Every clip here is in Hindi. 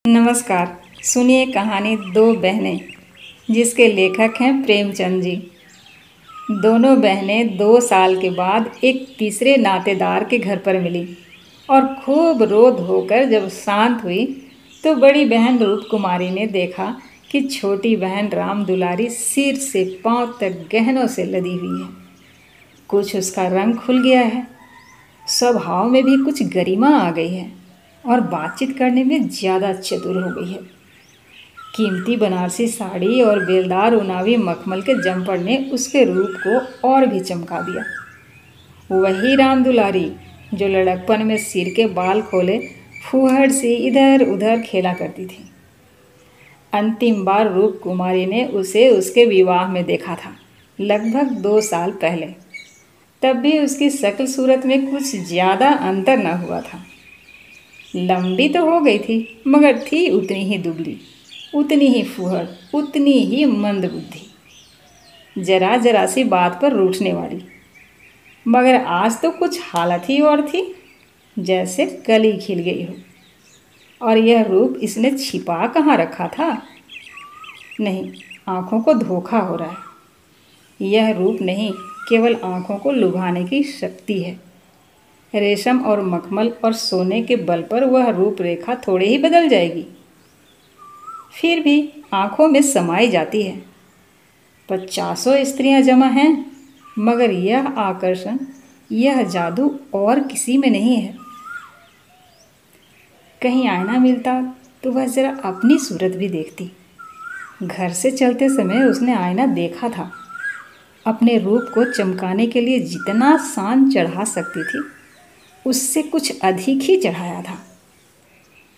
नमस्कार। सुनिए कहानी दो बहनें, जिसके लेखक हैं प्रेमचंद जी। दोनों बहनें 2 साल के बाद एक तीसरे नातेदार के घर पर मिली और खूब रो धोकर जब शांत हुई तो बड़ी बहन रूप कुमारी ने देखा कि छोटी बहन राम दुलारी सिर से पांव तक गहनों से लदी हुई है। कुछ उसका रंग खुल गया है, स्वभाव में भी कुछ गरिमा आ गई है और बातचीत करने में ज़्यादा चतुर हो गई है। कीमती बनारसी साड़ी और बेलदार उनावी मखमल के जमपड़ ने उसके रूप को और भी चमका दिया। वही राम दुलारी जो लड़कपन में सिर के बाल खोले फूहड़ से इधर उधर खेला करती थी। अंतिम बार रूप कुमारी ने उसे उसके विवाह में देखा था, लगभग 2 साल पहले। तब भी उसकी शक्ल सूरत में कुछ ज़्यादा अंतर न हुआ था। लंबी तो हो गई थी, मगर थी उतनी ही दुबली, उतनी ही फूहड़, उतनी ही मंदबुद्धि, जरा जरा सी बात पर रूठने वाली। मगर आज तो कुछ हालत ही और थी, जैसे कली खिल गई हो। और यह रूप इसने छिपा कहाँ रखा था? नहीं, आँखों को धोखा हो रहा है। यह रूप नहीं, केवल आँखों को लुभाने की शक्ति है। रेशम और मखमल और सोने के बल पर वह रूपरेखा थोड़े ही बदल जाएगी, फिर भी आंखों में समाई जाती है। 50 स्त्रियां जमा हैं, मगर यह आकर्षण, यह जादू और किसी में नहीं है। कहीं आईना मिलता तो वह जरा अपनी सूरत भी देखती। घर से चलते समय उसने आईना देखा था। अपने रूप को चमकाने के लिए जितना सान चढ़ा सकती थी, उससे कुछ अधिक ही चढ़ाया था।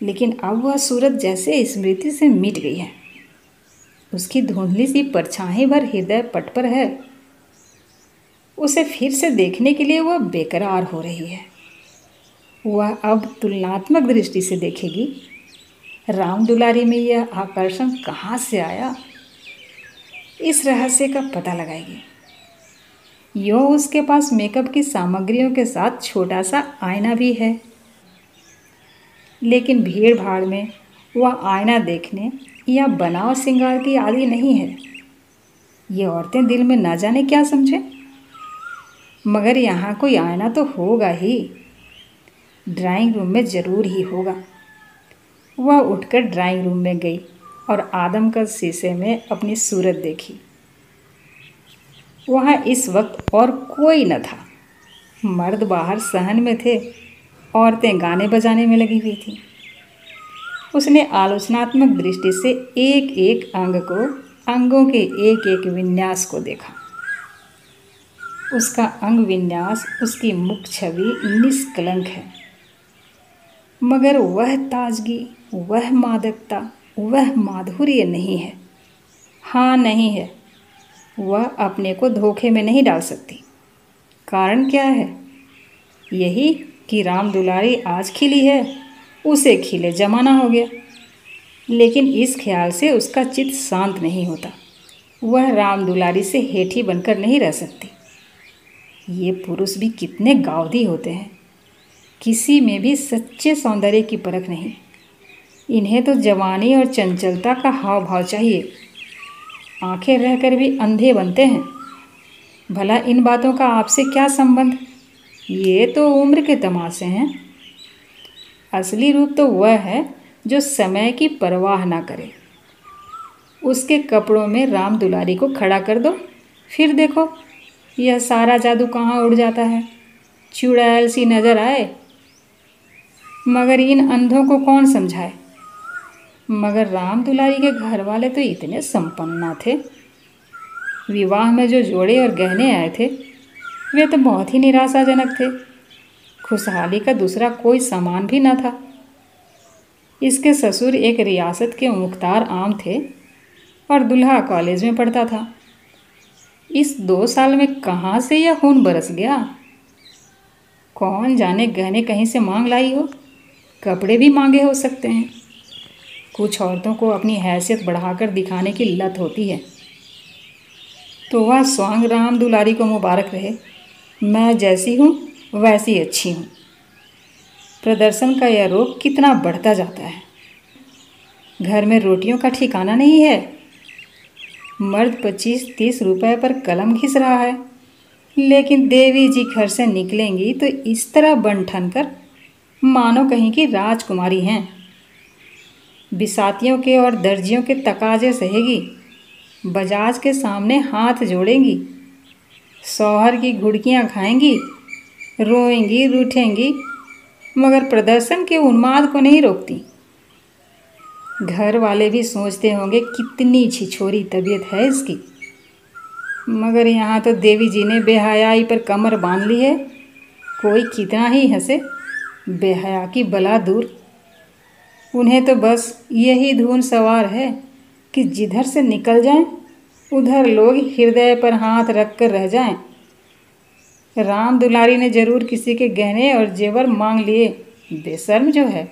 लेकिन अब वह सूरत जैसे स्मृति से मिट गई है। उसकी धुंधली सी परछाई भर हृदय पट पर है। उसे फिर से देखने के लिए वह बेकरार हो रही है। वह अब तुलनात्मक दृष्टि से देखेगी। राम दुलारी में यह आकर्षण कहाँ से आया, इस रहस्य का पता लगाएगी। यूँ उसके पास मेकअप की सामग्रियों के साथ छोटा सा आईना भी है, लेकिन भीड़ भाड़ में वह आईना देखने या बनाव श्रृंगार की आदि नहीं है। ये औरतें दिल में ना जाने क्या समझे। मगर यहाँ कोई आईना तो होगा ही, ड्राइंग रूम में ज़रूर ही होगा। वह उठकर ड्राइंग रूम में गई और आदम का शीशे में अपनी सूरत देखी। वहाँ इस वक्त और कोई न था। मर्द बाहर सहन में थे, औरतें गाने बजाने में लगी हुई थी। उसने आलोचनात्मक दृष्टि से एक एक अंग को, अंगों के एक एक विन्यास को देखा। उसका अंग विन्यास, उसकी मुख छवि निष्कलंक है, मगर वह ताजगी, वह मादकता, वह माधुर्य नहीं है। हाँ, नहीं है। वह अपने को धोखे में नहीं डाल सकती। कारण क्या है? यही कि राम दुलारी आज खिली है, उसे खिले जमाना हो गया। लेकिन इस ख्याल से उसका चित्त शांत नहीं होता। वह राम दुलारी से हेठी बनकर नहीं रह सकती। ये पुरुष भी कितने गावदी होते हैं, किसी में भी सच्चे सौंदर्य की परख नहीं। इन्हें तो जवानी और चंचलता का हाव भाव चाहिए। आंखें रहकर भी अंधे बनते हैं। भला इन बातों का आपसे क्या संबंध? ये तो उम्र के तमाशे हैं। असली रूप तो वह है जो समय की परवाह ना करे। उसके कपड़ों में राम दुलारी को खड़ा कर दो, फिर देखो यह सारा जादू कहाँ उड़ जाता है, चुड़ैल सी नजर आए। मगर इन अंधों को कौन समझाए? मगर राम दुलारी के घर वाले तो इतने संपन्न थे। विवाह में जो जोड़े और गहने आए थे, वे तो बहुत ही निराशाजनक थे। खुशहाली का दूसरा कोई सामान भी न था। इसके ससुर एक रियासत के मुख्तार आम थे और दूल्हा कॉलेज में पढ़ता था। इस 2 साल में कहाँ से यह खून बरस गया? कौन जाने गहने कहीं से मांग लाई हो, कपड़े भी मांगे हो सकते हैं। कुछ औरतों को अपनी हैसियत बढ़ाकर दिखाने की लत होती है। तो वह स्वांग राम दुलारी को मुबारक रहे। मैं जैसी हूँ वैसी अच्छी हूँ। प्रदर्शन का यह रोग कितना बढ़ता जाता है। घर में रोटियों का ठिकाना नहीं है। मर्द 25-30 रुपए पर कलम घिस रहा है, लेकिन देवी जी घर से निकलेंगी तो इस तरह बन ठन कर मानो कहीं की राजकुमारी हैं। बिसातियों के और दर्जियों के तकाजे सहेगी, बजाज के सामने हाथ जोड़ेंगी, शौहर की घुड़कियाँ खाएंगी, रोएंगी रूठेंगी, मगर प्रदर्शन के उन्माद को नहीं रोकती। घर वाले भी सोचते होंगे कितनी छिछोरी तबीयत है इसकी, मगर यहाँ तो देवी जी ने बेहयाई पर कमर बांध ली है। कोई कितना ही हंसे, बेहया की बला दूर। उन्हें तो बस यही धुन सवार है कि जिधर से निकल जाएं, उधर लोग हृदय पर हाथ रख कर रह जाएं। राम दुलारी ने जरूर किसी के गहने और जेवर मांग लिए, बेशर्म जो है।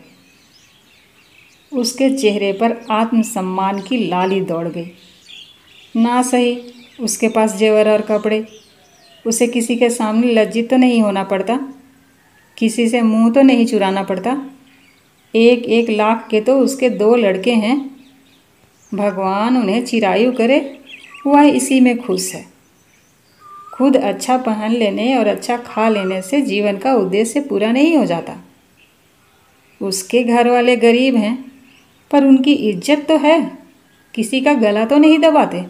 उसके चेहरे पर आत्मसम्मान की लाली दौड़ गई। ना सही उसके पास जेवर और कपड़े, उसे किसी के सामने लज्जित तो नहीं होना पड़ता, किसी से मुंह तो नहीं चुराना पड़ता। 1-1 लाख के तो उसके 2 लड़के हैं। भगवान उन्हें चिरायु करे, वह इसी में खुश है। खुद अच्छा पहन लेने और अच्छा खा लेने से जीवन का उद्देश्य पूरा नहीं हो जाता। उसके घर वाले गरीब हैं, पर उनकी इज्जत तो है। किसी का गला तो नहीं दबाते,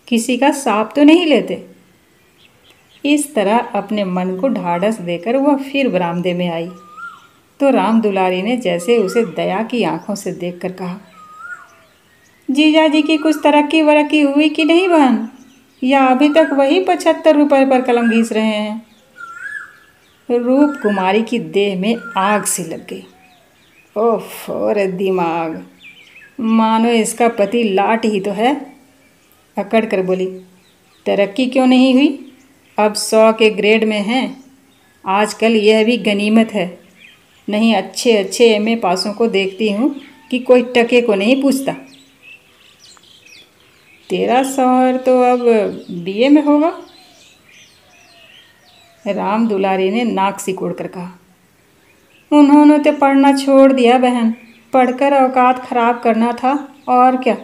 किसी का सांप तो नहीं लेते। इस तरह अपने मन को ढाढ़स देकर वह फिर बरामदे में आई तो राम दुलारी ने जैसे उसे दया की आंखों से देखकर कहा, जीजा जी की कुछ तरक्की वरक्की हुई कि नहीं बहन, या अभी तक वही 75 रुपए पर कलम घिस रहे हैं? रूप कुमारी की देह में आग सी लग गई। ओफ रे दिमाग, मानो इसका पति लाट ही तो है। अकड़ कर बोली, तरक्की क्यों नहीं हुई? अब 100 के ग्रेड में हैं। आजकल यह भी गनीमत है। नहीं अच्छे अच्छे एमए पासों को देखती हूँ कि कोई टके को नहीं पूछता। तेरा शौहर तो अब बीए में होगा। राम दुलारी ने नाक सिकोड़ कर कहा, उन्होंने तो पढ़ना छोड़ दिया बहन, पढ़कर औकात खराब करना था और क्या।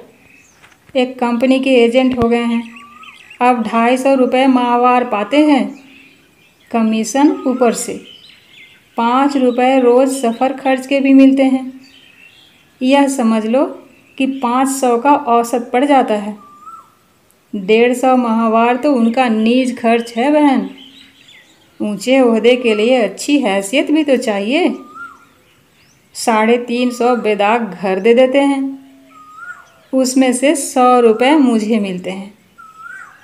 एक कंपनी के एजेंट हो गए हैं, अब 250 रुपये माहवार पाते हैं, कमीशन ऊपर से 5 रुपये रोज़ सफ़र खर्च के भी मिलते हैं। यह समझ लो कि 500 का औसत पड़ जाता है। 150 माहवार तो उनका निज खर्च है बहन। ऊंचे ओहदे के लिए अच्छी हैसियत भी तो चाहिए। 350 बेदाग घर दे देते हैं, उसमें से 100 रुपये मुझे मिलते हैं।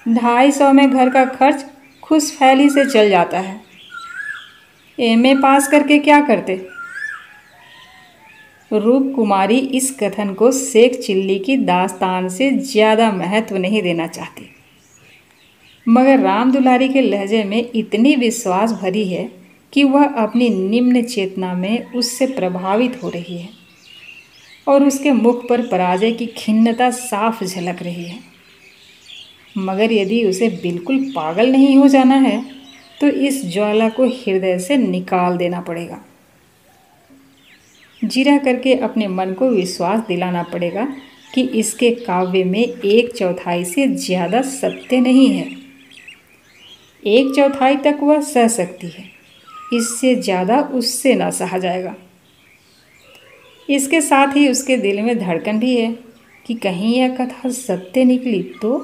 250 में घर का खर्च खुशफैली से चल जाता है। एमए पास करके क्या करते? रूप कुमारी इस कथन को शेख चिल्ली की दास्तान से ज़्यादा महत्व नहीं देना चाहती, मगर राम दुलारी के लहजे में इतनी विश्वास भरी है कि वह अपनी निम्न चेतना में उससे प्रभावित हो रही है और उसके मुख पर पराजय की खिन्नता साफ झलक रही है। मगर यदि उसे बिल्कुल पागल नहीं हो जाना है तो इस ज्वाला को हृदय से निकाल देना पड़ेगा। जिरा करके अपने मन को विश्वास दिलाना पड़ेगा कि इसके काव्य में 1/4 से ज़्यादा सत्य नहीं है। 1/4 तक वह सह सकती है, इससे ज़्यादा उससे ना सहा जाएगा। इसके साथ ही उसके दिल में धड़कन भी है कि कहीं यह कथा सत्य निकली तो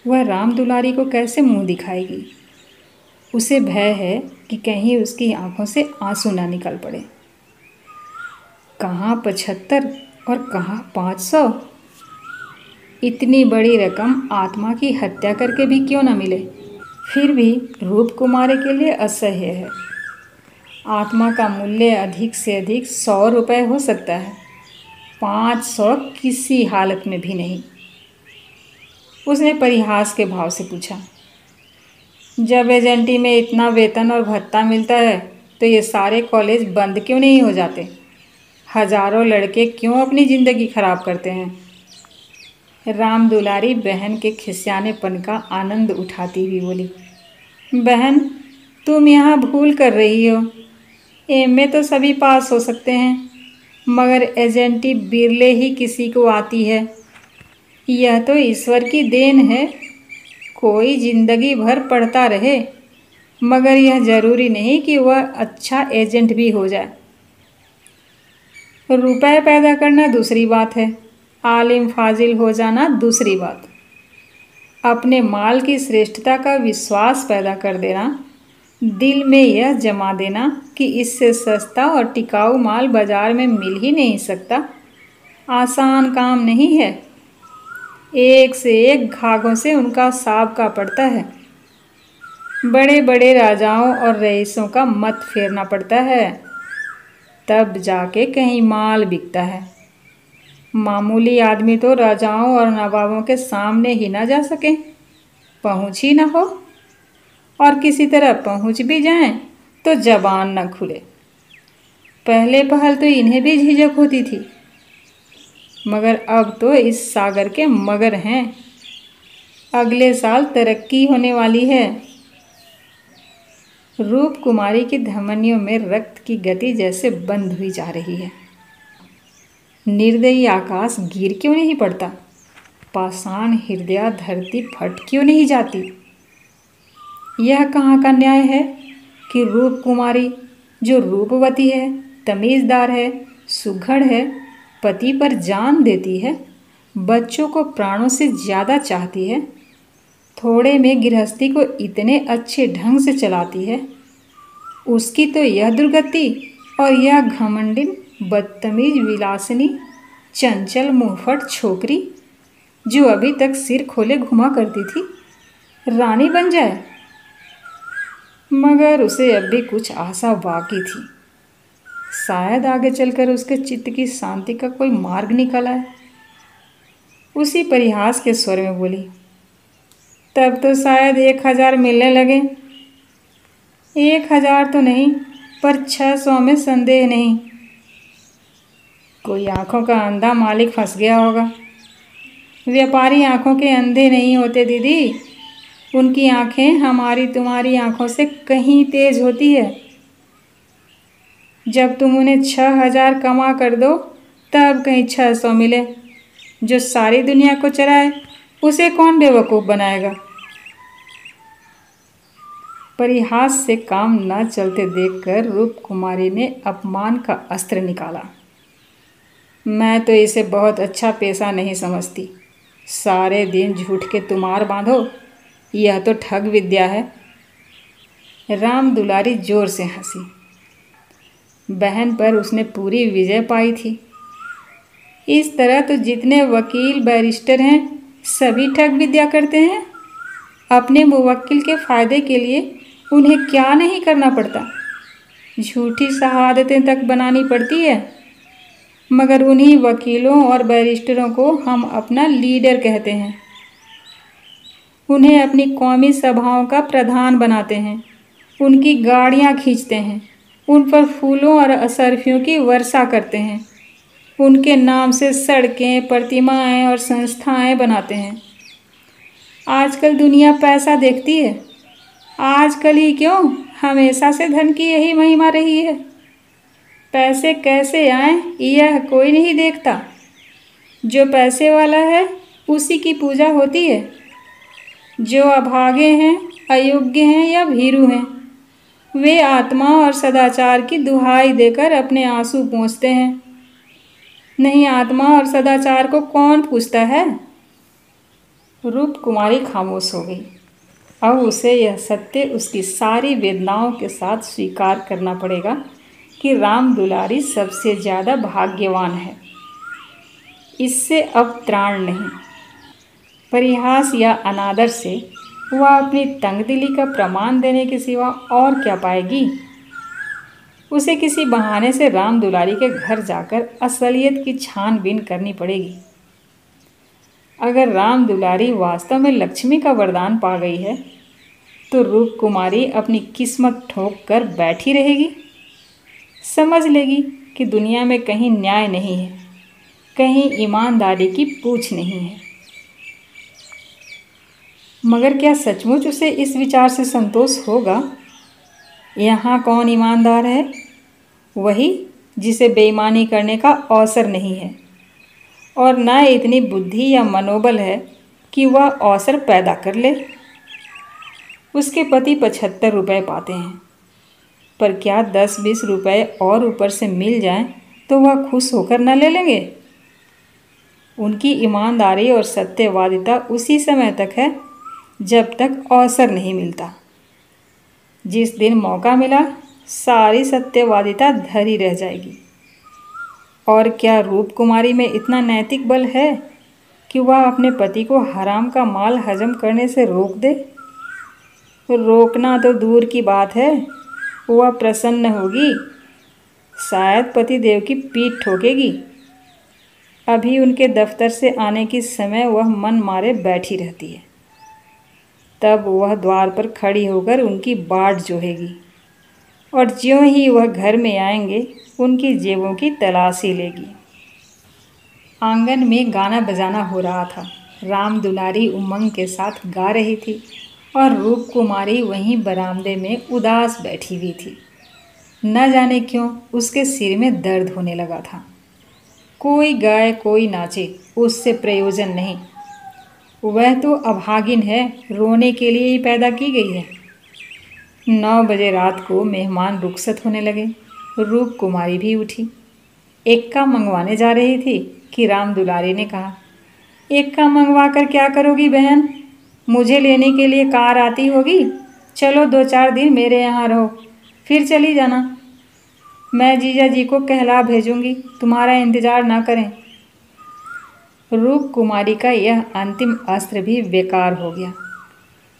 वह राम दुलारी को कैसे मुंह दिखाएगी। उसे भय है कि कहीं उसकी आंखों से आंसू ना निकल पड़े। कहाँ 75 और कहाँ 500। इतनी बड़ी रकम आत्मा की हत्या करके भी क्यों ना मिले, फिर भी रूप कुमारी के लिए असह्य है। आत्मा का मूल्य अधिक से अधिक 100 रुपये हो सकता है, 500 किसी हालत में भी नहीं। उसने परिहास के भाव से पूछा, जब एजेंटी में इतना वेतन और भत्ता मिलता है तो ये सारे कॉलेज बंद क्यों नहीं हो जाते? हजारों लड़के क्यों अपनी ज़िंदगी खराब करते हैं? राम दुलारी बहन के खिसियानेपन का आनंद उठाती हुई बोली, बहन तुम यहाँ भूल कर रही हो। एमए तो सभी पास हो सकते हैं, मगर एजेंटी बिरले ही किसी को आती है। यह तो ईश्वर की देन है। कोई जिंदगी भर पढ़ता रहे, मगर यह जरूरी नहीं कि वह अच्छा एजेंट भी हो जाए। रुपए पैदा करना दूसरी बात है, आलिम फाजिल हो जाना दूसरी बात। अपने माल की श्रेष्ठता का विश्वास पैदा कर देना, दिल में यह जमा देना कि इससे सस्ता और टिकाऊ माल बाजार में मिल ही नहीं सकता, आसान काम नहीं है। एक से एक घाघों से उनका साबका पड़ता है। बड़े बड़े राजाओं और रईसों का मत फेरना पड़ता है, तब जाके कहीं माल बिकता है। मामूली आदमी तो राजाओं और नवाबों के सामने ही ना जा सके, पहुँच ही ना हो, और किसी तरह पहुँच भी जाएं तो जबान न खुले। पहले पहल तो इन्हें भी झिझक होती थी, मगर अब तो इस सागर के मगर हैं। अगले साल तरक्की होने वाली है। रूप कुमारी की धमनियों में रक्त की गति जैसे बंद हुई जा रही है। निर्दयी आकाश गिर क्यों नहीं पड़ता? पाषाण हृदय धरती फट क्यों नहीं जाती? यह कहाँ का न्याय है कि रूप कुमारी जो रूपवती है, तमीज़दार है, सुघड़ है, पति पर जान देती है, बच्चों को प्राणों से ज़्यादा चाहती है, थोड़े में गृहस्थी को इतने अच्छे ढंग से चलाती है, उसकी तो यह दुर्गति और यह घमंडिन बदतमीज विलासिनी चंचल मुंहफट छोकरी जो अभी तक सिर खोले घुमा करती थी, रानी बन जाए। मगर उसे अब भी कुछ आशा बाकी थी। शायद आगे चलकर उसके चित्त की शांति का कोई मार्ग निकल आए। उसी परिहास के स्वर में बोली, तब तो शायद 1000 मिलने लगे। 1000 तो नहीं, पर 600 में संदेह नहीं। कोई आंखों का अंधा मालिक फंस गया होगा। व्यापारी आंखों के अंधे नहीं होते दीदी, उनकी आंखें हमारी तुम्हारी आंखों से कहीं तेज होती है। जब तुम उन्हें 6000 कमा कर दो, तब कहीं 600 मिले। जो सारी दुनिया को चराए, उसे कौन बेवकूफ़ बनाएगा? परिहास से काम न चलते देखकर रूप कुमारी ने अपमान का अस्त्र निकाला। मैं तो इसे बहुत अच्छा पेशा नहीं समझती। सारे दिन झूठ के तुमार बांधो, यह तो ठग विद्या है। राम दुलारी जोर से हंसी। बहन पर उसने पूरी विजय पाई थी। इस तरह तो जितने वकील बैरिस्टर हैं सभी ठग विद्या करते हैं। अपने मुवक्किल के फ़ायदे के लिए उन्हें क्या नहीं करना पड़ता, झूठी शहादतें तक बनानी पड़ती है। मगर उन्हीं वकीलों और बैरिस्टरों को हम अपना लीडर कहते हैं, उन्हें अपनी कौमी सभाओं का प्रधान बनाते हैं, उनकी गाड़ियाँ खींचते हैं, उन पर फूलों और असरफियों की वर्षा करते हैं, उनके नाम से सड़कें, प्रतिमाएं और संस्थाएं बनाते हैं। आजकल दुनिया पैसा देखती है। आजकल ही क्यों, हमेशा से धन की यही महिमा रही है। पैसे कैसे आएं यह कोई नहीं देखता। जो पैसे वाला है उसी की पूजा होती है। जो अभागे हैं, अयोग्य हैं या भीरू हैं, वे आत्मा और सदाचार की दुहाई देकर अपने आंसू पोंछते हैं। नहीं, आत्मा और सदाचार को कौन पूछता है? रूप कुमारी खामोश हो गई। अब उसे यह सत्य उसकी सारी वेदनाओं के साथ स्वीकार करना पड़ेगा कि राम दुलारी सबसे ज़्यादा भाग्यवान है। इससे अब त्राण नहीं। परिहास या अनादर से वह अपनी तंगदिली का प्रमाण देने के सिवा और क्या पाएगी? उसे किसी बहाने से राम दुलारी के घर जाकर असलियत की छानबीन करनी पड़ेगी। अगर राम दुलारी वास्तव में लक्ष्मी का वरदान पा गई है, तो रूप कुमारी अपनी किस्मत ठोक कर बैठी रहेगी। समझ लेगी कि दुनिया में कहीं न्याय नहीं है, कहीं ईमानदारी की पूछ नहीं है। मगर क्या सचमुच उसे इस विचार से संतोष होगा? यहाँ कौन ईमानदार है? वही जिसे बेईमानी करने का अवसर नहीं है और न इतनी बुद्धि या मनोबल है कि वह अवसर पैदा कर ले। उसके पति 75 रुपये पाते हैं, पर क्या 10-20 रुपये और ऊपर से मिल जाएं तो वह खुश होकर न ले लेंगे। उनकी ईमानदारी और सत्यवादिता उसी समय तक है जब तक अवसर नहीं मिलता। जिस दिन मौका मिला सारी सत्यवादिता धरी रह जाएगी। और क्या रूप कुमारी में इतना नैतिक बल है कि वह अपने पति को हराम का माल हजम करने से रोक दे? रोकना तो दूर की बात है, वह प्रसन्न होगी, शायद पतिदेव की पीठ ठोकेगी। अभी उनके दफ्तर से आने के समय वह मन मारे बैठी रहती है, तब वह द्वार पर खड़ी होकर उनकी बाट जोहेगी और ज्यों ही वह घर में आएंगे उनकी जेबों की तलाशी लेगी। आंगन में गाना बजाना हो रहा था। राम दुलारी उमंग के साथ गा रही थी और रूप कुमारी वहीं बरामदे में उदास बैठी हुई थी। न जाने क्यों उसके सिर में दर्द होने लगा था। कोई गाए कोई नाचे, उससे प्रयोजन नहीं। वह तो अभागिन है, रोने के लिए ही पैदा की गई है। 9 बजे रात को मेहमान रुखसत होने लगे। रूप कुमारी भी उठी, एक्का मंगवाने जा रही थी कि राम दुलारी ने कहा, एक्का मंगवा कर क्या करोगी बहन? मुझे लेने के लिए कार आती होगी। चलो 2-4 दिन मेरे यहाँ रहो, फिर चली जाना। मैं जीजा जी को कहला भेजूंगी, तुम्हारा इंतज़ार ना करें। रूप कुमारी का यह अंतिम अस्त्र भी बेकार हो गया।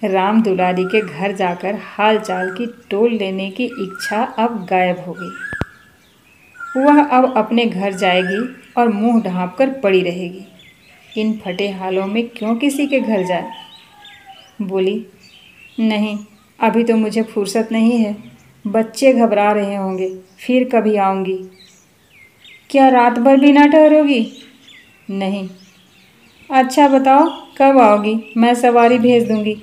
राम दुलारी के घर जाकर हाल चाल की टोल लेने की इच्छा अब गायब हो गई। वह अब अपने घर जाएगी और मुंह ढांपकर पड़ी रहेगी। इन फटे हालों में क्यों किसी के घर जाए? बोली, नहीं, अभी तो मुझे फुर्सत नहीं है, बच्चे घबरा रहे होंगे, फिर कभी आऊँगी। क्या रात भर भी ना ठहरोगी? नहीं। अच्छा बताओ कब आओगी, मैं सवारी भेज दूँगी।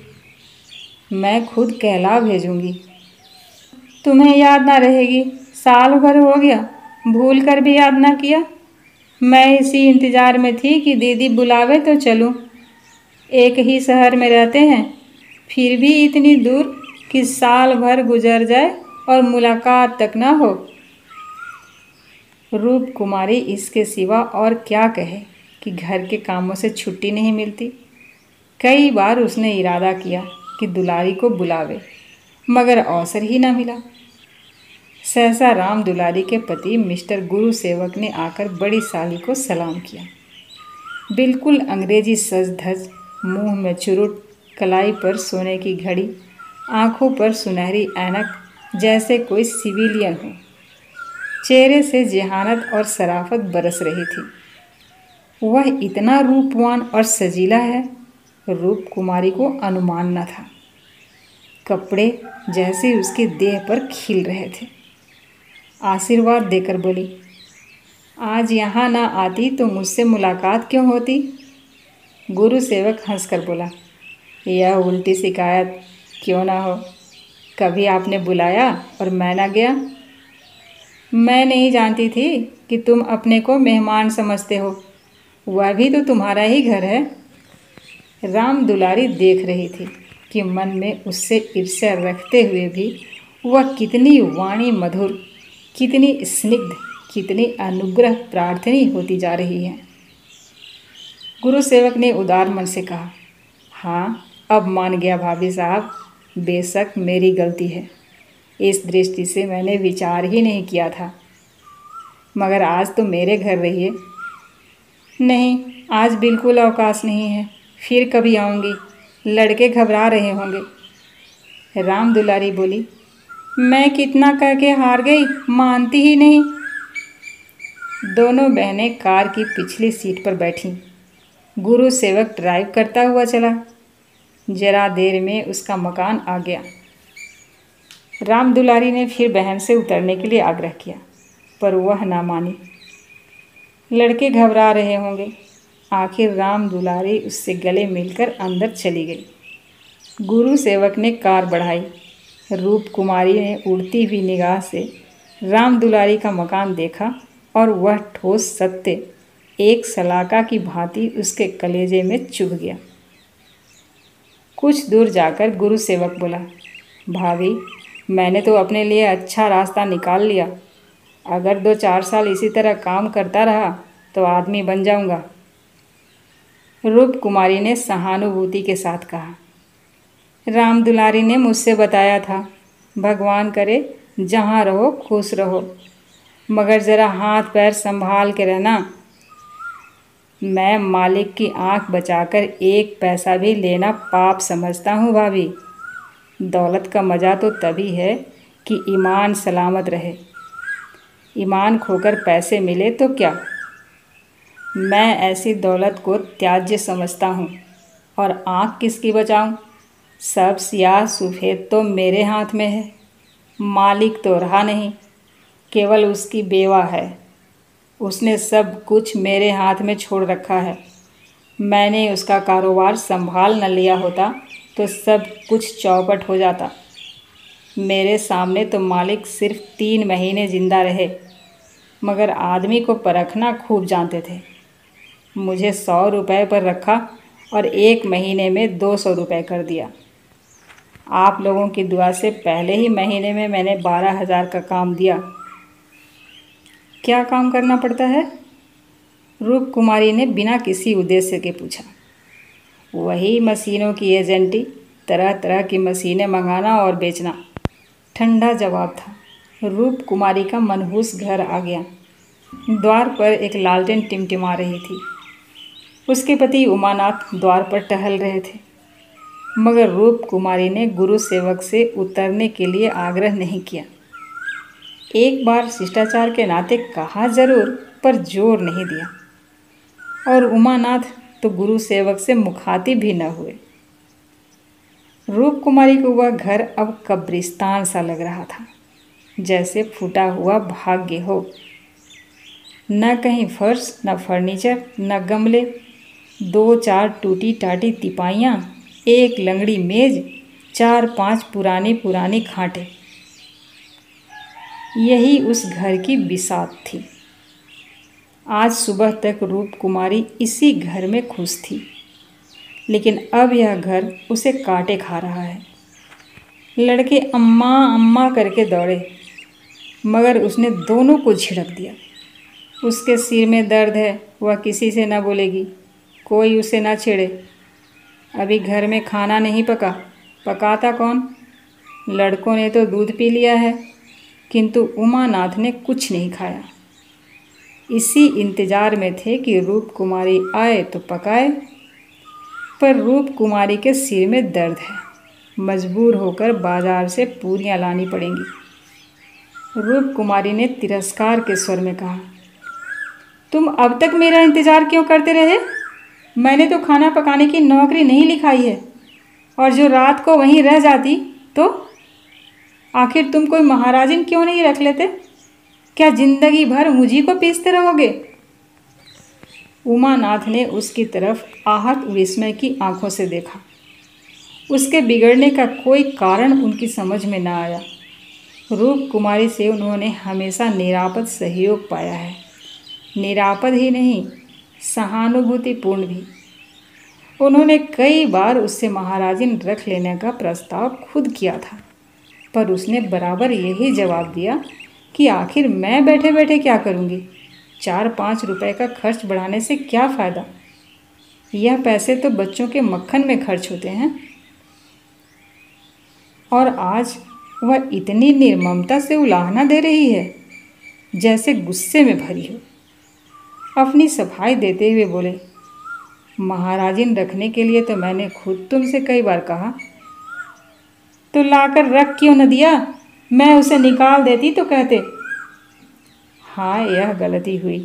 मैं खुद कहला भेजूँगी। तुम्हें याद ना रहेगी, साल भर हो गया, भूल कर भी याद ना किया। मैं इसी इंतज़ार में थी कि दीदी बुलावे तो चलूँ। एक ही शहर में रहते हैं, फिर भी इतनी दूर कि साल भर गुजर जाए और मुलाकात तक ना हो। रूप कुमारी इसके सिवा और क्या कहे कि घर के कामों से छुट्टी नहीं मिलती। कई बार उसने इरादा किया कि दुलारी को बुलावे, मगर अवसर ही ना मिला। सहसा राम दुलारी के पति मिस्टर गुरु सेवक ने आकर बड़ी साली को सलाम किया। बिल्कुल अंग्रेजी सज धज, मुंह में चुरुट, कलाई पर सोने की घड़ी, आंखों पर सुनहरी ऐनक, जैसे कोई सिविलियन हो। चेहरे से जेहानत और शराफत बरस रही थी। वह इतना रूपवान और सजीला है, रूप कुमारी को अनुमान न था। कपड़े जैसे उसकी देह पर खिल रहे थे। आशीर्वाद देकर बोली, आज यहाँ ना आती तो मुझसे मुलाकात क्यों होती? गुरु सेवक हंसकर बोला, यह उल्टी शिकायत क्यों ना हो, कभी आपने बुलाया और मैं ना गया। मैं नहीं जानती थी कि तुम अपने को मेहमान समझते हो, वह भी तो तुम्हारा ही घर है। राम दुलारी देख रही थी कि मन में उससे ईर्ष्या रखते हुए भी वह कितनी वाणी मधुर, कितनी स्निग्ध, कितनी अनुग्रह प्रार्थनी होती जा रही है। गुरु सेवक ने उदार मन से कहा, हाँ अब मान गया भाभी साहब, बेशक मेरी गलती है। इस दृष्टि से मैंने विचार ही नहीं किया था, मगर आज तो मेरे घर रहिए। नहीं, आज बिल्कुल अवकाश नहीं है, फिर कभी आऊँगी, लड़के घबरा रहे होंगे। राम दुलारी बोली, मैं कितना कह के हार गई, मानती ही नहीं। दोनों बहनें कार की पिछली सीट पर बैठीं। गुरु सेवक ड्राइव करता हुआ चला। जरा देर में उसका मकान आ गया। राम दुलारी ने फिर बहन से उतरने के लिए आग्रह किया, पर वह ना मानी। लड़के घबरा रहे होंगे। आखिर राम दुलारी उससे गले मिलकर अंदर चली गई। गुरु सेवक ने कार बढ़ाई। रूप कुमारी ने उड़ती हुई निगाह से राम दुलारी का मकान देखा और वह ठोस सत्य एक सलाका की भांति उसके कलेजे में चुभ गया। कुछ दूर जाकर गुरु सेवक बोला, भाभी, मैंने तो अपने लिए अच्छा रास्ता निकाल लिया। अगर 2-4 साल इसी तरह काम करता रहा तो आदमी बन जाऊंगा। रूप कुमारी ने सहानुभूति के साथ कहा, राम दुलारी ने मुझसे बताया था, भगवान करे जहाँ रहो खुश रहो, मगर ज़रा हाथ पैर संभाल के रहना। मैं मालिक की आंख बचाकर 1 पैसा भी लेना पाप समझता हूँ भाभी। दौलत का मज़ा तो तभी है कि ईमान सलामत रहे। ईमान खोकर पैसे मिले तो क्या। मैं ऐसी दौलत को त्याज्य समझता हूँ। और आँख किसकी बचाऊँ? सब सियाह सफ़ेद तो मेरे हाथ में है। मालिक तो रहा नहीं, केवल उसकी बेवा है। उसने सब कुछ मेरे हाथ में छोड़ रखा है। मैंने उसका कारोबार संभाल न लिया होता तो सब कुछ चौपट हो जाता। मेरे सामने तो मालिक सिर्फ 3 महीने जिंदा रहे, मगर आदमी को परखना खूब जानते थे। मुझे 100 रुपये पर रखा और 1 महीने में 200 रुपये कर दिया। आप लोगों की दुआ से पहले ही महीने में मैंने 12,000 का काम दिया। क्या काम करना पड़ता है? रूप कुमारी ने बिना किसी उद्देश्य के पूछा। वही मशीनों की एजेंटी, तरह तरह की मशीनें मंगाना और बेचना, ठंडा जवाब था। रूप कुमारी का मनहूस घर आ गया। द्वार पर एक लालटेन टिमटिमा रही थी। उसके पति उमानाथ द्वार पर टहल रहे थे, मगर रूप कुमारी ने गुरु सेवक से उतरने के लिए आग्रह नहीं किया। एक बार शिष्टाचार के नाते कहा जरूर, पर जोर नहीं दिया। और उमानाथ तो गुरु सेवक से मुखातिब भी न हुए। रूप कुमारी को वह घर अब कब्रिस्तान सा लग रहा था, जैसे फूटा हुआ भाग्य हो। न कहीं फर्श, न फर्नीचर, न गमले, 2-4 टूटी टाटी तिपाइयाँ, एक लंगड़ी मेज, 4-5 पुरानी पुरानी खाटें। यही उस घर की बिसात थी। आज सुबह तक रूप कुमारी इसी घर में खुश थी, लेकिन अब यह घर उसे काटे खा रहा है। लड़के अम्मा अम्मा करके दौड़े, मगर उसने दोनों को झिड़क दिया। उसके सिर में दर्द है, वह किसी से न बोलेगी, कोई उसे न छेड़े। अभी घर में खाना नहीं पका, पकाता कौन? लड़कों ने तो दूध पी लिया है, किंतु उमानाथ ने कुछ नहीं खाया। इसी इंतजार में थे कि रूप कुमारी आए तो पकाए, पर रूप कुमारी के सिर में दर्द है, मजबूर होकर बाजार से पूरियां लानी पड़ेंगी। रूप कुमारी ने तिरस्कार के स्वर में कहा, तुम अब तक मेरा इंतजार क्यों करते रहे? मैंने तो खाना पकाने की नौकरी नहीं लिखाई है, और जो रात को वहीं रह जाती तो? आखिर तुम कोई महाराजिन क्यों नहीं रख लेते? क्या जिंदगी भर मुझी को पीसते रहोगे? उमानाथ ने उसकी तरफ आहत विस्मय की आंखों से देखा। उसके बिगड़ने का कोई कारण उनकी समझ में न आया। रूप कुमारी से उन्होंने हमेशा निरापद सहयोग पाया है। निरापद ही नहीं, सहानुभूतिपूर्ण भी। उन्होंने कई बार उससे महाराजिन रख लेने का प्रस्ताव खुद किया था, पर उसने बराबर यही जवाब दिया कि आखिर मैं बैठे बैठे क्या करूँगी? 4-5 रुपए का खर्च बढ़ाने से क्या फ़ायदा? यह पैसे तो बच्चों के मक्खन में खर्च होते हैं। और आज वह इतनी निर्ममता से उलाहना दे रही है, जैसे गुस्से में भरी हो। अपनी सफाई देते हुए बोले, महाराजिन रखने के लिए तो मैंने खुद तुमसे कई बार कहा, तो लाकर रख क्यों न दिया? मैं उसे निकाल देती तो कहते। हाँ, यह गलती हुई।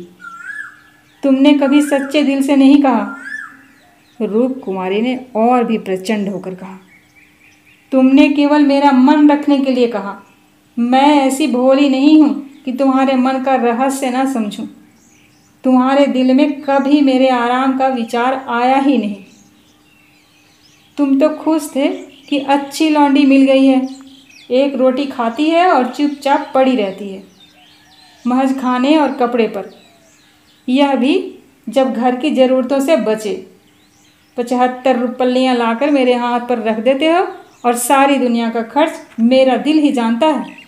तुमने कभी सच्चे दिल से नहीं कहा। रूप कुमारी ने और भी प्रचंड होकर कहा, तुमने केवल मेरा मन रखने के लिए कहा। मैं ऐसी भोली नहीं हूँ कि तुम्हारे मन का रहस्य ना समझूं। तुम्हारे दिल में कभी मेरे आराम का विचार आया ही नहीं। तुम तो खुश थे कि अच्छी लौंडी मिल गई है, एक रोटी खाती है और चुपचाप पड़ी रहती है। महज खाने और कपड़े पर, यह भी जब घर की ज़रूरतों से बचे। 75 रुपल्लियाँ लाकर मेरे हाथ पर रख देते हो और सारी दुनिया का खर्च मेरा दिल ही जानता है।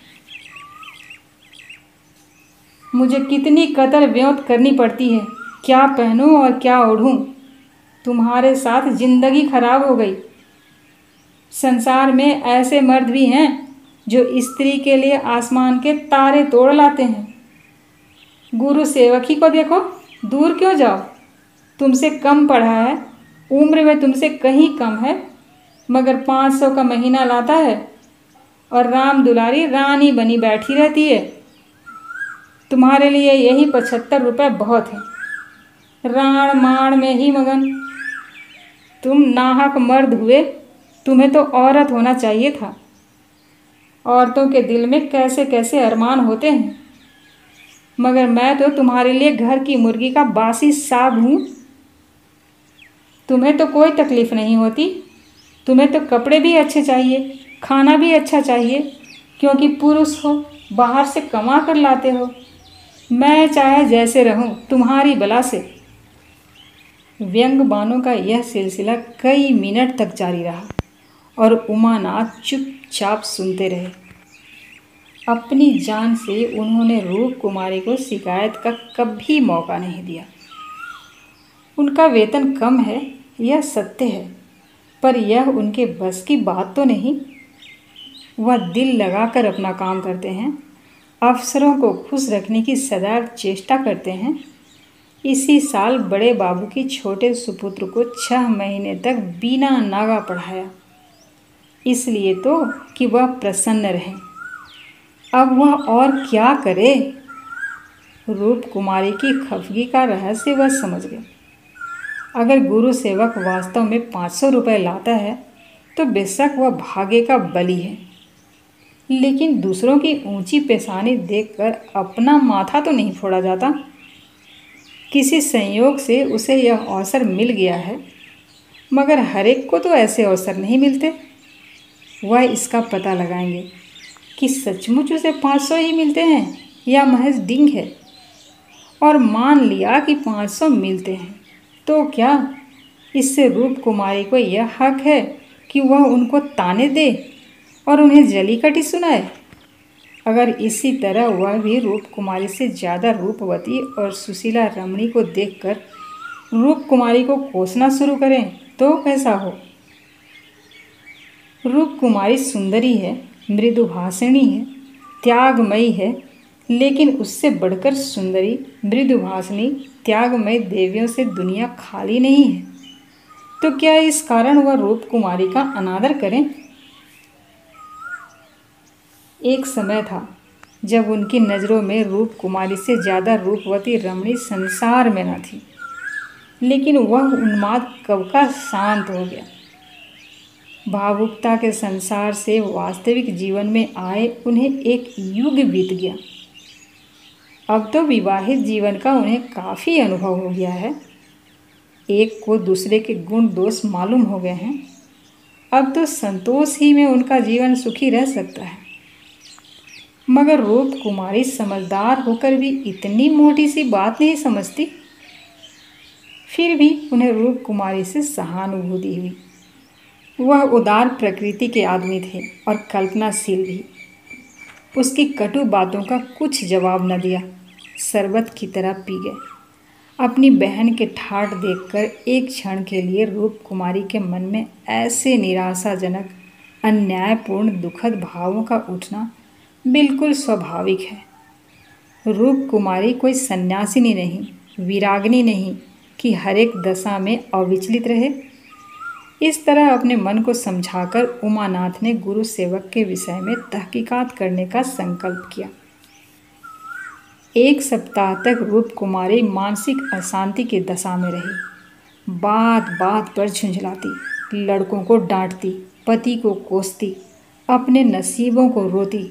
मुझे कितनी कतर व्योत करनी पड़ती है, क्या पहनूं और क्या ओढ़ूं। तुम्हारे साथ जिंदगी खराब हो गई। संसार में ऐसे मर्द भी हैं जो स्त्री के लिए आसमान के तारे तोड़ लाते हैं। गुरु सेवक ही को देखो, दूर क्यों जाओ। तुमसे कम पढ़ा है, उम्र में तुमसे कहीं कम है, मगर 500 का महीना लाता है और राम दुलारी रानी बनी बैठी रहती है। तुम्हारे लिए यही 75 रुपये बहुत है। राण माण में ही मगन। तुम नाहक मर्द हुए, तुम्हें तो औरत होना चाहिए था। औरतों के दिल में कैसे कैसे अरमान होते हैं, मगर मैं तो तुम्हारे लिए घर की मुर्गी का बासी साग हूँ। तुम्हें तो कोई तकलीफ़ नहीं होती। तुम्हें तो कपड़े भी अच्छे चाहिए, खाना भी अच्छा चाहिए, क्योंकि पुरुष हो, बाहर से कमा कर लाते हो। मैं चाहे जैसे रहूं, तुम्हारी बला से। व्यंग बाणों का यह सिलसिला कई मिनट तक जारी रहा और उमानाथ चुपचाप सुनते रहे। अपनी जान से उन्होंने रूप कुमारी को शिकायत का कभी मौका नहीं दिया। उनका वेतन कम है, यह सत्य है, पर यह उनके बस की बात तो नहीं। वह दिल लगाकर अपना काम करते हैं, अफसरों को खुश रखने की सदैव चेष्टा करते हैं। इसी साल बड़े बाबू की छोटे सुपुत्र को 6 महीने तक बिना नागा पढ़ाया, इसलिए तो कि वह प्रसन्न रहे। अब वह और क्या करे। रूप कुमारी की खफगी का रहस्य वह समझ गए। अगर गुरु सेवक वास्तव में 500 रुपये लाता है तो बेशक वह भाग्य का बली है, लेकिन दूसरों की ऊंची पेशानी देखकर अपना माथा तो नहीं फोड़ा जाता। किसी संयोग से उसे यह अवसर मिल गया है, मगर हर एक को तो ऐसे अवसर नहीं मिलते। वह इसका पता लगाएंगे कि सचमुच उसे 500 ही मिलते हैं या महज डिंग है। और मान लिया कि 500 मिलते हैं तो क्या इससे रूप कुमारी को यह हक है कि वह उनको ताने दे और उन्हें जलीकटी सुनाए। अगर इसी तरह वह भी रूप कुमारी से ज़्यादा रूपवती और सुशीला रमणी को देखकर रूप कुमारी को कोसना शुरू करें तो कैसा हो। रूप कुमारी सुंदरी है, मृदुभाषिणी है, त्यागमयी है, लेकिन उससे बढ़कर सुंदरी, मृदुभाषिणी, त्यागमयी देवियों से दुनिया खाली नहीं है। तो क्या इस कारण वह रूप कुमारी का अनादर करें। एक समय था जब उनकी नज़रों में रूप कुमारी से ज़्यादा रूपवती रमणी संसार में न थी, लेकिन वह उन्माद कब का शांत हो गया। भावुकता के संसार से वास्तविक जीवन में आए उन्हें एक युग बीत गया। अब तो विवाहित जीवन का उन्हें काफ़ी अनुभव हो गया है। एक को दूसरे के गुण दोष मालूम हो गए हैं। अब तो संतोष ही में उनका जीवन सुखी रह सकता है। मगर रूप कुमारी समझदार होकर भी इतनी मोटी सी बात नहीं समझती। फिर भी उन्हें रूप कुमारी से सहानुभूति हुई। वह उदार प्रकृति के आदमी थे और कल्पनाशील भी। उसकी कटु बातों का कुछ जवाब न दिया, शरबत की तरह पी गए। अपनी बहन के ठाठ देखकर एक क्षण के लिए रूप कुमारी के मन में ऐसे निराशाजनक, अन्यायपूर्ण, दुखद भावों का उठना बिल्कुल स्वाभाविक है। रूप कुमारी कोई सन्यासिनी नहीं, विरागिनी नहीं कि हर एक दशा में अविचलित रहे। इस तरह अपने मन को समझाकर उमानाथ ने गुरु सेवक के विषय में तहकीकात करने का संकल्प किया। 1 सप्ताह तक रूप कुमारी मानसिक अशांति की दशा में रही। बात बात पर झुंझलाती, लड़कों को डांटती, पति को कोसती, अपने नसीबों को रोती।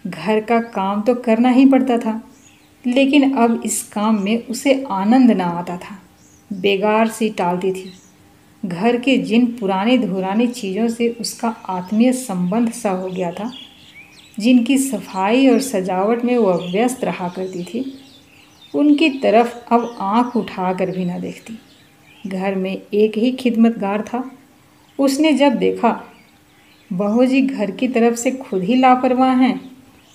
घर का काम तो करना ही पड़ता था, लेकिन अब इस काम में उसे आनंद न आता था। बेगार सी टालती थी। घर के जिन पुरानी धुरानी चीज़ों से उसका आत्मीय संबंध सा हो गया था, जिनकी सफाई और सजावट में वह व्यस्त रहा करती थी, उनकी तरफ अब आंख उठाकर भी न देखती। घर में एक ही खिदमतगार था। उसने जब देखा बहू जी घर की तरफ से खुद ही लापरवाह हैं,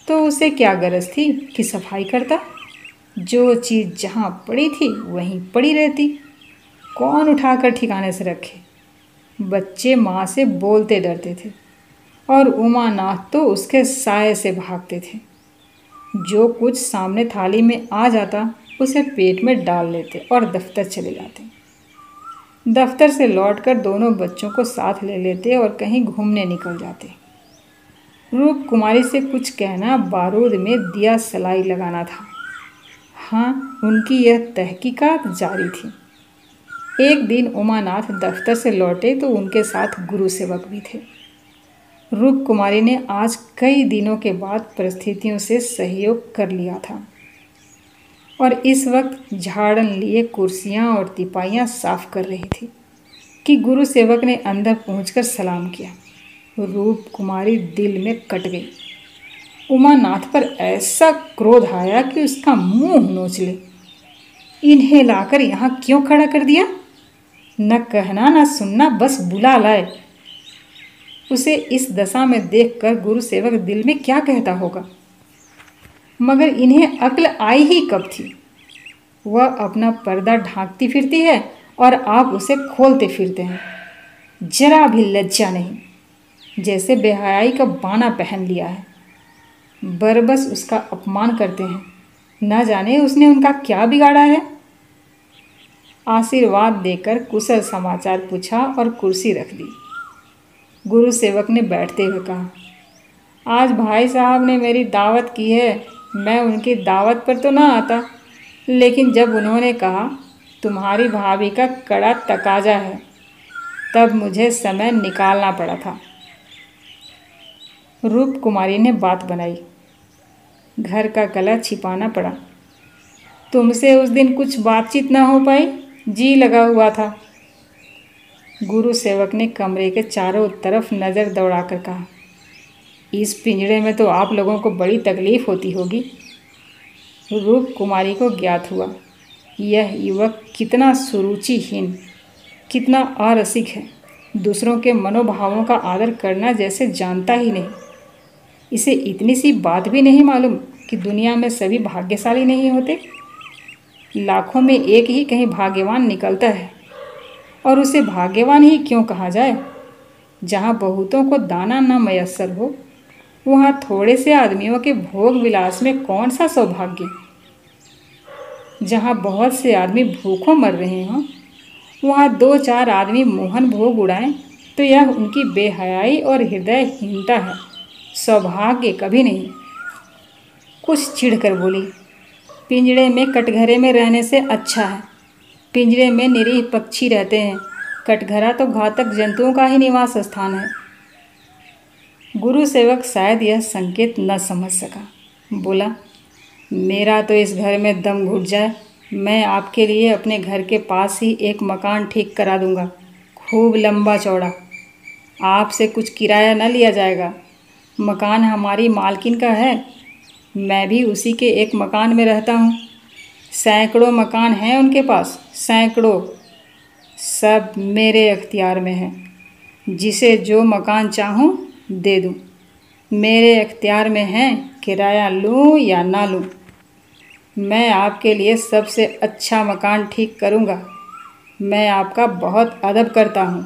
तो उसे क्या गरज थी कि सफाई करता। जो चीज़ जहाँ पड़ी थी वहीं पड़ी रहती, कौन उठाकर ठिकाने से रखे। बच्चे माँ से बोलते डरते थे और उमानाथ तो उसके साए से भागते थे। जो कुछ सामने थाली में आ जाता उसे पेट में डाल लेते और दफ्तर चले जाते। दफ्तर से लौटकर दोनों बच्चों को साथ ले लेते और कहीं घूमने निकल जाते। रूप कुमारी से कुछ कहना बारूद में दिया सलाई लगाना था। हाँ, उनकी यह तहकीकात जारी थी। एक दिन उमानाथ दफ्तर से लौटे तो उनके साथ गुरु सेवक भी थे। रूप कुमारी ने आज कई दिनों के बाद परिस्थितियों से सहयोग कर लिया था और इस वक्त झाड़न लिए कुर्सियां और तिपाइयां साफ कर रही थी कि गुरु सेवक ने अंदर पहुंचकर सलाम किया। रूप कुमारी दिल में कट गई। उमानाथ पर ऐसा क्रोध आया कि उसका मुंह नोच ले। इन्हें लाकर यहाँ क्यों खड़ा कर दिया? न कहना न सुनना, बस बुला लाए। उसे इस दशा में देखकर गुरु सेवक दिल में क्या कहता होगा, मगर इन्हें अक्ल आई ही कब थी। वह अपना पर्दा ढांकती फिरती है और आप उसे खोलते फिरते हैं। जरा भी लज्जा नहीं, जैसे बेहयाई का बाना पहन लिया है। बरबस उसका अपमान करते हैं। न जाने उसने उनका क्या बिगाड़ा है। आशीर्वाद देकर कुशल समाचार पूछा और कुर्सी रख दी। गुरु सेवक ने बैठते हुए कहा, आज भाई साहब ने मेरी दावत की है। मैं उनकी दावत पर तो ना आता, लेकिन जब उन्होंने कहा तुम्हारी भाभी का कड़ा तकाजा है, तब मुझे समय निकालना पड़ा था। रूप कुमारी ने बात बनाई। घर का कला छिपाना पड़ा। तुमसे उस दिन कुछ बातचीत ना हो पाई, जी लगा हुआ था। गुरु सेवक ने कमरे के चारों तरफ नज़र दौड़ाकर कहा, इस पिंजड़े में तो आप लोगों को बड़ी तकलीफ होती होगी। रूप कुमारी को ज्ञात हुआ यह युवक कितना सुरुचिहीन, कितना अरसिक है। दूसरों के मनोभावों का आदर करना जैसे जानता ही नहीं। इसे इतनी सी बात भी नहीं मालूम कि दुनिया में सभी भाग्यशाली नहीं होते। लाखों में एक ही कहीं भाग्यवान निकलता है, और उसे भाग्यवान ही क्यों कहा जाए। जहाँ बहुतों को दाना न मयस्सर हो, वहाँ थोड़े से आदमियों के भोग विलास में कौन सा सौभाग्य। जहाँ बहुत से आदमी भूखों मर रहे हों, वहाँ दो चार आदमी मोहन भोग उड़ाएं तो यह उनकी बेहयाई और हृदयहीनता है, सौभाग्य कभी नहीं। कुछ चिढ़कर बोली, पिंजड़े में कटघरे में रहने से अच्छा है। पिंजरे में निरीह पक्षी रहते हैं, कटघरा तो घातक जंतुओं का ही निवास स्थान है। गुरु सेवक शायद यह संकेत न समझ सका। बोला, मेरा तो इस घर में दम घुट जाए, मैं आपके लिए अपने घर के पास ही एक मकान ठीक करा दूंगा, खूब लंबा चौड़ा। आपसे कुछ किराया न लिया जाएगा। मकान हमारी मालकिन का है। मैं भी उसी के एक मकान में रहता हूँ। सैकड़ों मकान हैं उनके पास, सैकड़ों। सब मेरे अख्तियार में हैं। जिसे जो मकान चाहूँ दे दूँ। मेरे अख्तियार में है, किराया लूँ या ना लूँ। मैं आपके लिए सबसे अच्छा मकान ठीक करूँगा। मैं आपका बहुत अदब करता हूँ।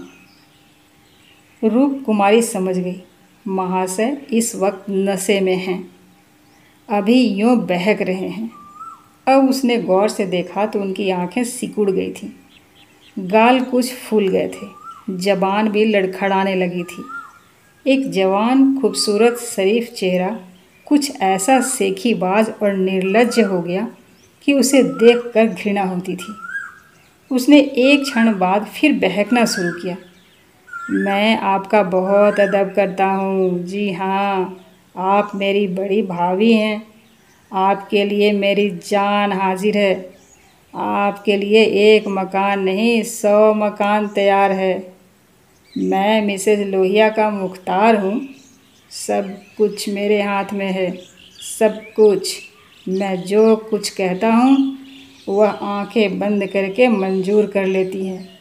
रूप कुमारी समझ गई, महाशय इस वक्त नशे में हैं, अभी यूँ बहक रहे हैं। अब उसने गौर से देखा तो उनकी आंखें सिकुड़ गई थीं, गाल कुछ फूल गए थे, जबान भी लड़खड़ाने लगी थी। एक जवान खूबसूरत शरीफ चेहरा कुछ ऐसा सेखीबाज और निर्लज्ज हो गया कि उसे देखकर घृणा होती थी। उसने एक क्षण बाद फिर बहकना शुरू किया। मैं आपका बहुत अदब करता हूँ। जी हाँ, आप मेरी बड़ी भाभी हैं। आपके लिए मेरी जान हाजिर है। आपके लिए एक मकान नहीं 100 मकान तैयार है। मैं मिसेज लोहिया का मुख्तार हूँ। सब कुछ मेरे हाथ में है, सब कुछ। मैं जो कुछ कहता हूँ वह आंखें बंद करके मंजूर कर लेती हैं।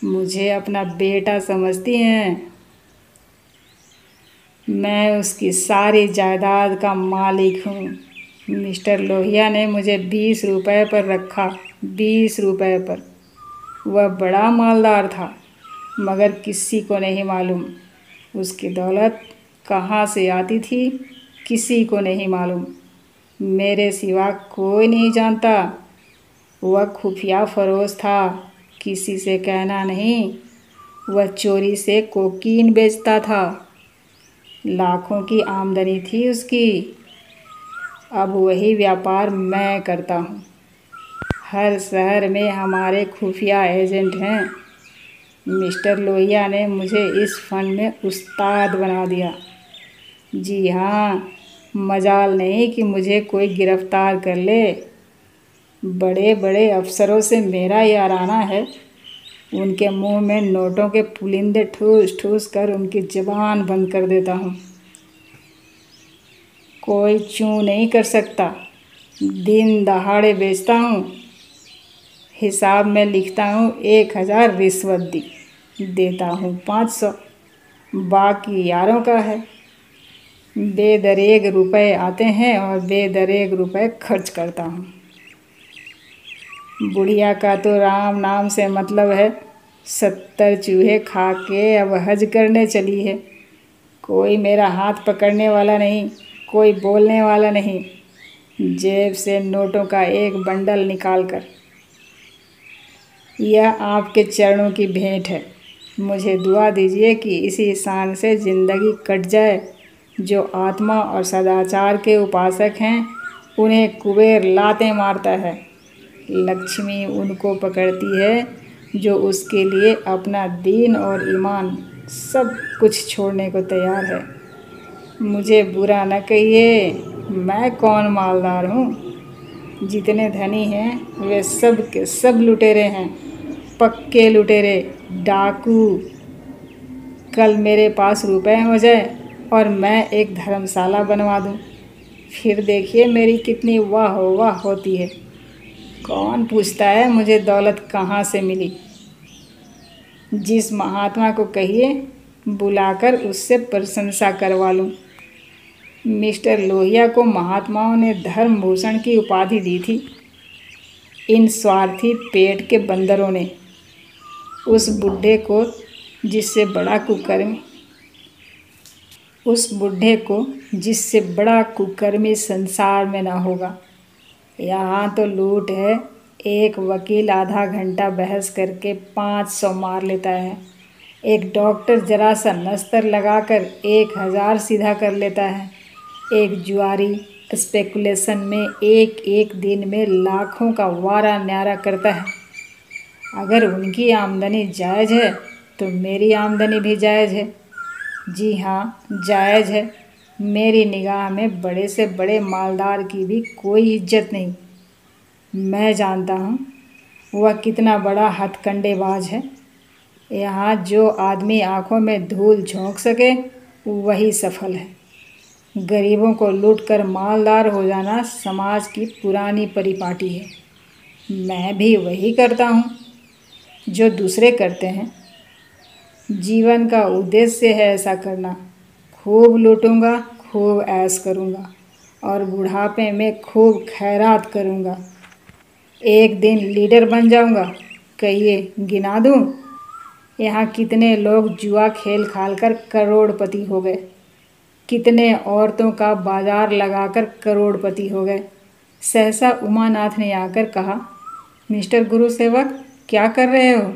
मुझे अपना बेटा समझती हैं। मैं उसकी सारी जायदाद का मालिक हूँ। मिस्टर लोहिया ने मुझे 20 रुपए पर रखा, 20 रुपए पर। वह बड़ा मालदार था, मगर किसी को नहीं मालूम। उसकी दौलत कहाँ से आती थी किसी को नहीं मालूम, मेरे सिवा कोई नहीं जानता। वह खुफिया फरोश था, किसी से कहना नहीं। वह चोरी से कोकीन बेचता था, लाखों की आमदनी थी उसकी। अब वही व्यापार मैं करता हूँ। हर शहर में हमारे खुफिया एजेंट हैं। मिस्टर लोहिया ने मुझे इस फन में उस्ताद बना दिया। जी हाँ, मजाल नहीं कि मुझे कोई गिरफ्तार कर ले। बड़े बड़े अफसरों से मेरा याराना है। उनके मुंह में नोटों के पुलिंदे ठूस ठूस कर उनकी ज़बान बंद कर देता हूँ। कोई चूँ नहीं कर सकता। दिन दहाड़े बेचता हूँ। हिसाब में लिखता हूँ 1000 रिश्वत दी, देता हूँ 500, बाकी यारों का है। बेदरेग रुपए आते हैं और बेदरेग रुपए खर्च करता हूँ। बुढ़िया का तो राम नाम से मतलब है। 70 चूहे खा के अब हज करने चली है। कोई मेरा हाथ पकड़ने वाला नहीं, कोई बोलने वाला नहीं। जेब से नोटों का एक बंडल निकालकर, यह आपके चरणों की भेंट है। मुझे दुआ दीजिए कि इसी शान से ज़िंदगी कट जाए। जो आत्मा और सदाचार के उपासक हैं, उन्हें कुबेर लातें मारता है। लक्ष्मी उनको पकड़ती है जो उसके लिए अपना दीन और ईमान सब कुछ छोड़ने को तैयार है। मुझे बुरा न कहिए, मैं कौन मालदार हूँ। जितने धनी हैं वे सब के सब लुटेरे हैं, पक्के लुटेरे, डाकू। कल मेरे पास रुपए हो जाए और मैं एक धर्मशाला बनवा दूँ, फिर देखिए मेरी कितनी वाह वाह होती है। कौन पूछता है मुझे दौलत कहाँ से मिली। जिस महात्मा को कहिए बुलाकर उससे प्रशंसा करवा लूँ। मिस्टर लोहिया को महात्माओं ने धर्म भूषण की उपाधि दी थी। इन स्वार्थी पेट के बंदरों ने उस बुढ़े को जिससे बड़ा कुकर्मी संसार में ना होगा। यहाँ तो लूट है। एक वकील आधा घंटा बहस करके 500 मार लेता है। एक डॉक्टर जरा सा नस्तर लगाकर 1000 सीधा कर लेता है। एक जुआरी स्पेकुलेशन में एक दिन में लाखों का वारा न्यारा करता है। अगर उनकी आमदनी जायज़ है तो मेरी आमदनी भी जायज़ है। जी हाँ, जायज़ है। मेरी निगाह में बड़े से बड़े मालदार की भी कोई इज्जत नहीं। मैं जानता हूँ वह कितना बड़ा हथकंडेबाज है। यहाँ जो आदमी आँखों में धूल झोंक सके वही सफल है। गरीबों को लूटकर मालदार हो जाना समाज की पुरानी परिपाटी है। मैं भी वही करता हूँ जो दूसरे करते हैं। जीवन का उद्देश्य है ऐसा करना। खूब लूटूंगा, खूब ऐश करूंगा और बुढ़ापे में खूब खैरात करूंगा। एक दिन लीडर बन जाऊंगा। कहिए गिना दूं? यहाँ कितने लोग जुआ खेल खाल कर करोड़पति हो गए, कितने औरतों का बाजार लगाकर करोड़पति हो गए। सहसा उमानाथ ने आकर कहा, मिस्टर गुरु सेवक क्या कर रहे हो?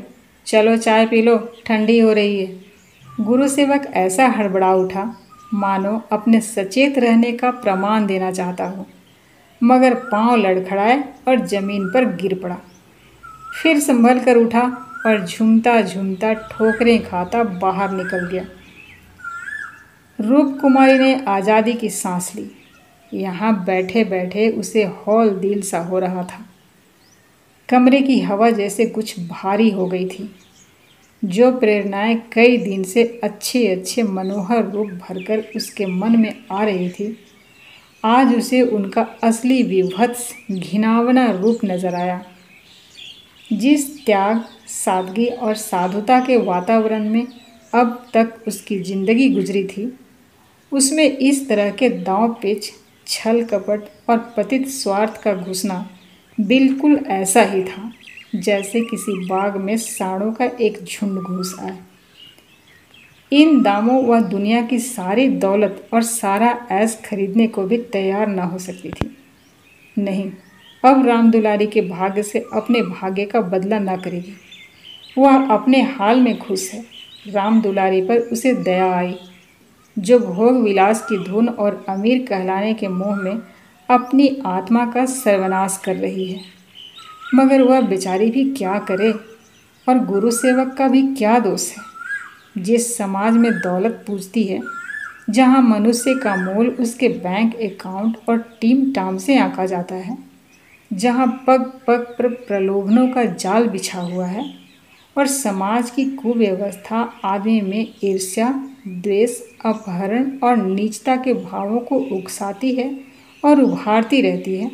चलो चाय पी लो, ठंडी हो रही है। गुरु सेवक ऐसा हड़बड़ा उठा मानो अपने सचेत रहने का प्रमाण देना चाहता हो, मगर पांव लड़खड़ाए और जमीन पर गिर पड़ा। फिर संभल कर उठा और झूमता झूमता ठोकरें खाता बाहर निकल गया। रूप कुमारी ने आज़ादी की सांस ली। यहाँ बैठे बैठे उसे हौल दिल सा हो रहा था। कमरे की हवा जैसे कुछ भारी हो गई थी। जो प्रेरणाएं कई दिन से अच्छे अच्छे मनोहर रूप भरकर उसके मन में आ रही थी, आज उसे उनका असली विभत्स घिनौना रूप नजर आया। जिस त्याग, सादगी और साधुता के वातावरण में अब तक उसकी जिंदगी गुजरी थी, उसमें इस तरह के दांव पेच, छल कपट और पतित स्वार्थ का घुसना बिल्कुल ऐसा ही था जैसे किसी बाग में सांडों का एक झुंड घुस आए। इन दामों वह दुनिया की सारी दौलत और सारा ऐश खरीदने को भी तैयार ना हो सकती थी। नहीं, अब राम दुलारी के भाग्य से अपने भाग्य का बदला ना करेगी। वह अपने हाल में खुश है। राम दुलारी पर उसे दया आई, जो भोग विलास की धुन और अमीर कहलाने के मोह में अपनी आत्मा का सर्वनाश कर रही है। मगर वह बेचारी भी क्या करे, और गुरु सेवक का भी क्या दोष है। जिस समाज में दौलत पूजती है, जहाँ मनुष्य का मोल उसके बैंक अकाउंट और टीम टाम से आंका जाता है, जहाँ पग पग पर प्रलोभनों का जाल बिछा हुआ है और समाज की कुव्यवस्था आदमी में ईर्ष्या, द्वेष, अपहरण और नीचता के भावों को उकसाती है और उभारती रहती है,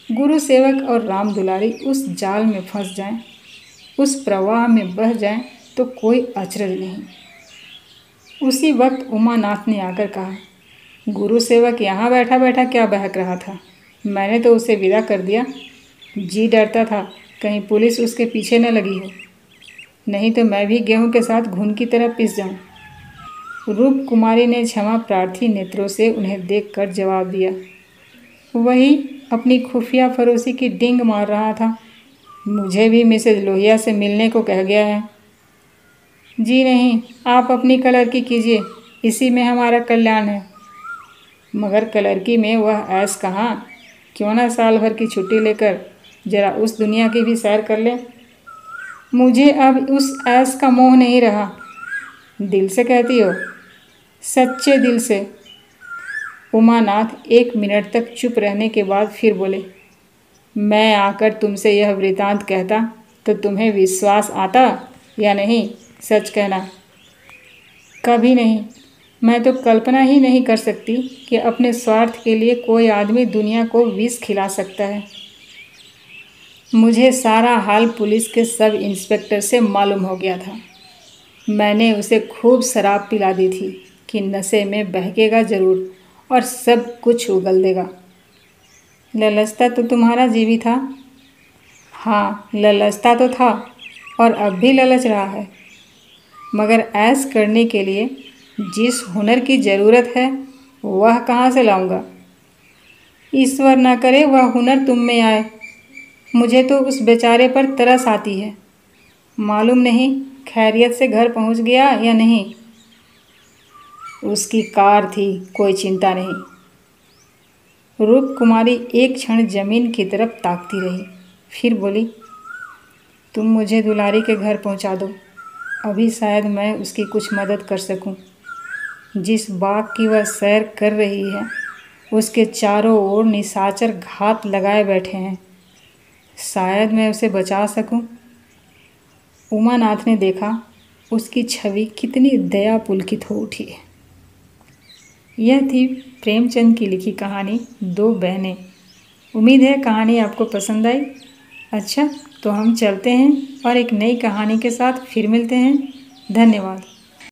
गुरु सेवक और राम दुलारी उस जाल में फंस जाएं, उस प्रवाह में बह जाएं तो कोई अचरज नहीं। उसी वक्त उमानाथ ने आकर कहा, गुरु सेवक यहाँ बैठा बैठा क्या बहक रहा था? मैंने तो उसे विदा कर दिया। जी डरता था कहीं पुलिस उसके पीछे न लगी हो, नहीं तो मैं भी गेहूं के साथ घुन की तरह पिस जाऊं। रूप कुमारी ने क्षमा प्रार्थी नेत्रों से उन्हें देखकर जवाब दिया, वही अपनी खुफिया फरोसी की डिंग मार रहा था। मुझे भी मिसेज लोहिया से मिलने को कह गया है। जी नहीं, आप अपनी क्लर्की कीजिए, इसी में हमारा कल्याण है। मगर क्लर्की में वह ऐश कहाँ? क्यों ना साल भर की छुट्टी लेकर जरा उस दुनिया की भी सैर कर ले। मुझे अब उस ऐश का मोह नहीं रहा। दिल से कहती हो? सच्चे दिल से। उमानाथ 1 मिनट तक चुप रहने के बाद फिर बोले, मैं आकर तुमसे यह वृतांत कहता तो तुम्हें विश्वास आता या नहीं? सच कहना। कभी नहीं। मैं तो कल्पना ही नहीं कर सकती कि अपने स्वार्थ के लिए कोई आदमी दुनिया को विष खिला सकता है। मुझे सारा हाल पुलिस के सब इंस्पेक्टर से मालूम हो गया था। मैंने उसे खूब शराब पिला दी थी कि नशे में बहकेगा जरूर और सब कुछ उगल देगा। ललचता तो तुम्हारा जी भी था। हाँ, ललचता तो था और अब भी ललच रहा है, मगर ऐश करने के लिए जिस हुनर की ज़रूरत है वह कहाँ से लाऊंगा? ईश्वर ना करे वह हुनर तुम में आए। मुझे तो उस बेचारे पर तरस आती है। मालूम नहीं खैरियत से घर पहुंच गया या नहीं। उसकी कार थी, कोई चिंता नहीं। रूप कुमारी एक क्षण जमीन की तरफ ताकती रही, फिर बोली, तुम मुझे दुलारी के घर पहुंचा दो। अभी शायद मैं उसकी कुछ मदद कर सकूं। जिस बाग की वह सैर कर रही है उसके चारों ओर निशाचर घात लगाए बैठे हैं। शायद मैं उसे बचा सकूं। उमानाथ ने देखा उसकी छवि कितनी दया पुलकित हो उठी है। यह थी प्रेमचंद की लिखी कहानी 2 बहनें। उम्मीद है कहानी आपको पसंद आई। अच्छा, तो हम चलते हैं और एक नई कहानी के साथ फिर मिलते हैं। धन्यवाद।